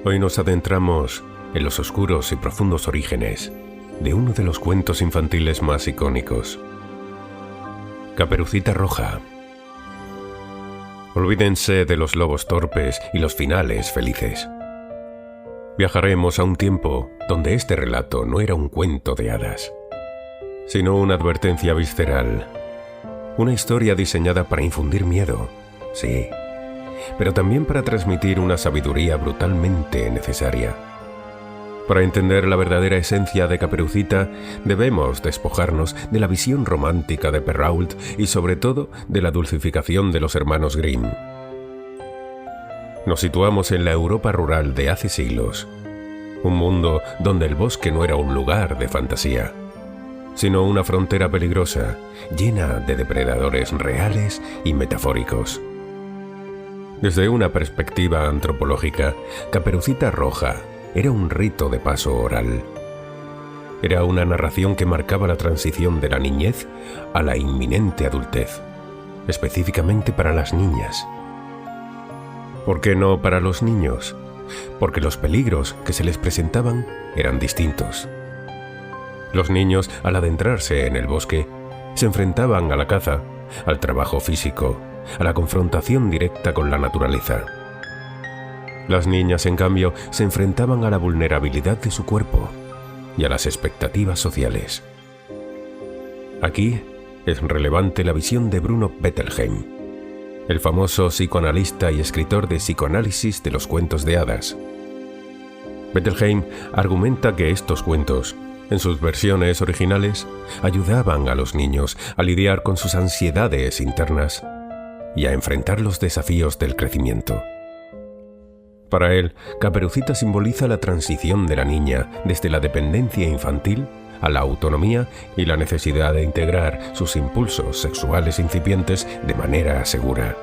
Hoy nos adentramos en los oscuros y profundos orígenes de uno de los cuentos infantiles más icónicos, Caperucita Roja. Olvídense de los lobos torpes y los finales felices. Viajaremos a un tiempo donde este relato no era un cuento de hadas, sino una advertencia visceral, una historia diseñada para infundir miedo, sí, pero también para transmitir una sabiduría brutalmente necesaria. Para entender la verdadera esencia de Caperucita, debemos despojarnos de la visión romántica de Perrault y sobre todo de la dulcificación de los hermanos Grimm. Nos situamos en la Europa rural de hace siglos, un mundo donde el bosque no era un lugar de fantasía, sino una frontera peligrosa, llena de depredadores reales y metafóricos. Desde una perspectiva antropológica, Caperucita Roja era un rito de paso oral. Era una narración que marcaba la transición de la niñez a la inminente adultez, específicamente para las niñas. ¿Por qué no para los niños? Porque los peligros que se les presentaban eran distintos. Los niños, al adentrarse en el bosque, se enfrentaban a la caza, al trabajo físico, a la confrontación directa con la naturaleza. Las niñas, en cambio, se enfrentaban a la vulnerabilidad de su cuerpo y a las expectativas sociales. Aquí es relevante la visión de Bruno Bettelheim, el famoso psicoanalista y escritor de psicoanálisis de los cuentos de hadas. Bettelheim argumenta que estos cuentos, en sus versiones originales, ayudaban a los niños a lidiar con sus ansiedades internas y a enfrentar los desafíos del crecimiento. Para él, Caperucita simboliza la transición de la niña desde la dependencia infantil a la autonomía y la necesidad de integrar sus impulsos sexuales incipientes de manera segura.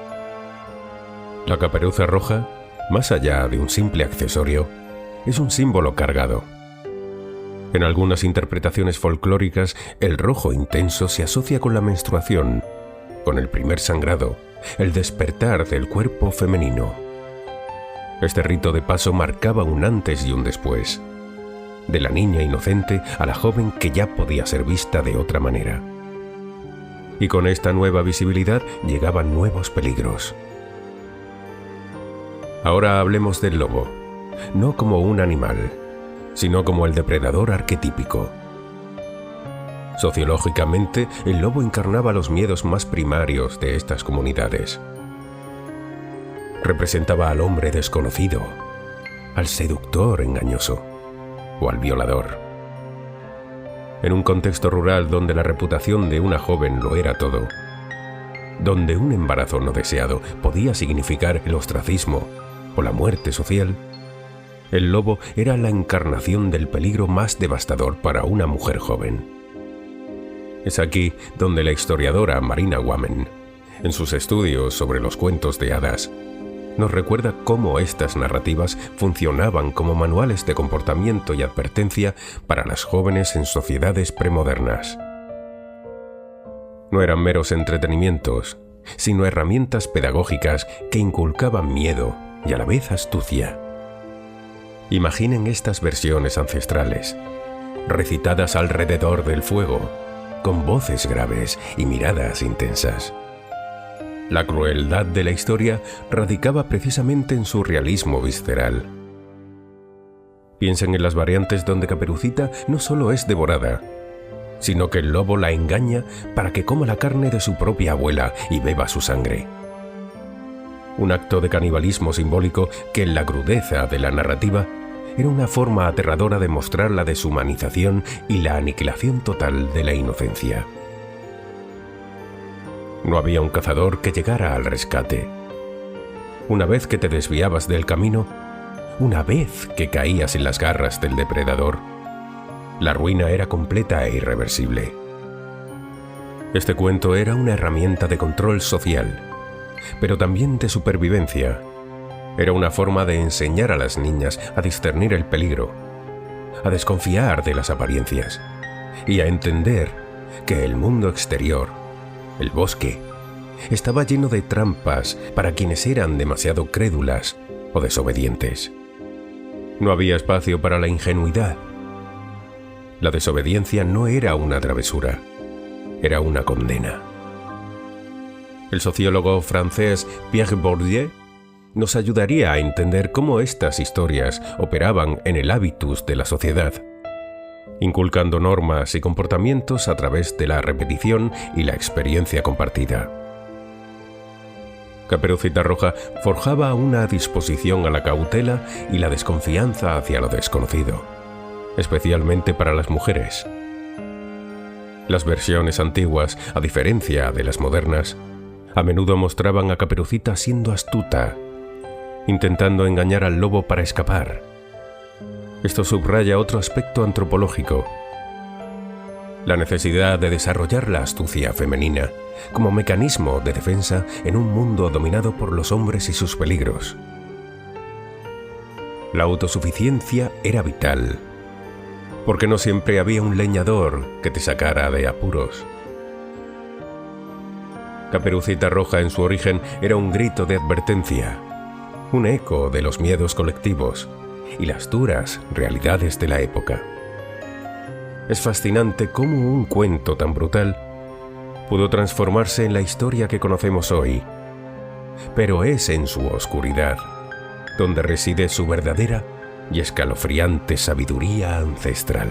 La caperuza roja, más allá de un simple accesorio, es un símbolo cargado. En algunas interpretaciones folclóricas, el rojo intenso se asocia con la menstruación, con el primer sangrado, el despertar del cuerpo femenino. Este rito de paso marcaba un antes y un después, de la niña inocente a la joven que ya podía ser vista de otra manera. Y con esta nueva visibilidad llegaban nuevos peligros. Ahora hablemos del lobo, no como un animal, sino como el depredador arquetípico. Sociológicamente, el lobo encarnaba los miedos más primarios de estas comunidades. Representaba al hombre desconocido, al seductor engañoso o al violador. En un contexto rural donde la reputación de una joven lo era todo, donde un embarazo no deseado podía significar el ostracismo o la muerte social, el lobo era la encarnación del peligro más devastador para una mujer joven. Es aquí donde la historiadora Marina Wammen, en sus estudios sobre los cuentos de hadas, nos recuerda cómo estas narrativas funcionaban como manuales de comportamiento y advertencia para las jóvenes en sociedades premodernas. No eran meros entretenimientos, sino herramientas pedagógicas que inculcaban miedo y a la vez astucia. Imaginen estas versiones ancestrales, recitadas alrededor del fuego, con voces graves y miradas intensas. La crueldad de la historia radicaba precisamente en su realismo visceral. Piensen en las variantes donde Caperucita no solo es devorada, sino que el lobo la engaña para que coma la carne de su propia abuela y beba su sangre. Un acto de canibalismo simbólico que en la crudeza de la narrativa era una forma aterradora de mostrar la deshumanización y la aniquilación total de la inocencia. No había un cazador que llegara al rescate. Una vez que te desviabas del camino, una vez que caías en las garras del depredador, la ruina era completa e irreversible. Este cuento era una herramienta de control social, pero también de supervivencia. Era una forma de enseñar a las niñas a discernir el peligro, a desconfiar de las apariencias y a entender que el mundo exterior, el bosque, estaba lleno de trampas para quienes eran demasiado crédulas o desobedientes. No había espacio para la ingenuidad. La desobediencia no era una travesura, era una condena. El sociólogo francés Pierre Bourdieu nos ayudaría a entender cómo estas historias operaban en el hábitus de la sociedad, inculcando normas y comportamientos a través de la repetición y la experiencia compartida. Caperucita Roja forjaba una disposición a la cautela y la desconfianza hacia lo desconocido, especialmente para las mujeres. Las versiones antiguas, a diferencia de las modernas, a menudo mostraban a Caperucita siendo astuta, intentando engañar al lobo para escapar. Esto subraya otro aspecto antropológico: la necesidad de desarrollar la astucia femenina como mecanismo de defensa en un mundo dominado por los hombres y sus peligros. La autosuficiencia era vital, porque no siempre había un leñador que te sacara de apuros. Caperucita Roja en su origen era un grito de advertencia, un eco de los miedos colectivos y las duras realidades de la época. Es fascinante cómo un cuento tan brutal pudo transformarse en la historia que conocemos hoy, pero es en su oscuridad donde reside su verdadera y escalofriante sabiduría ancestral.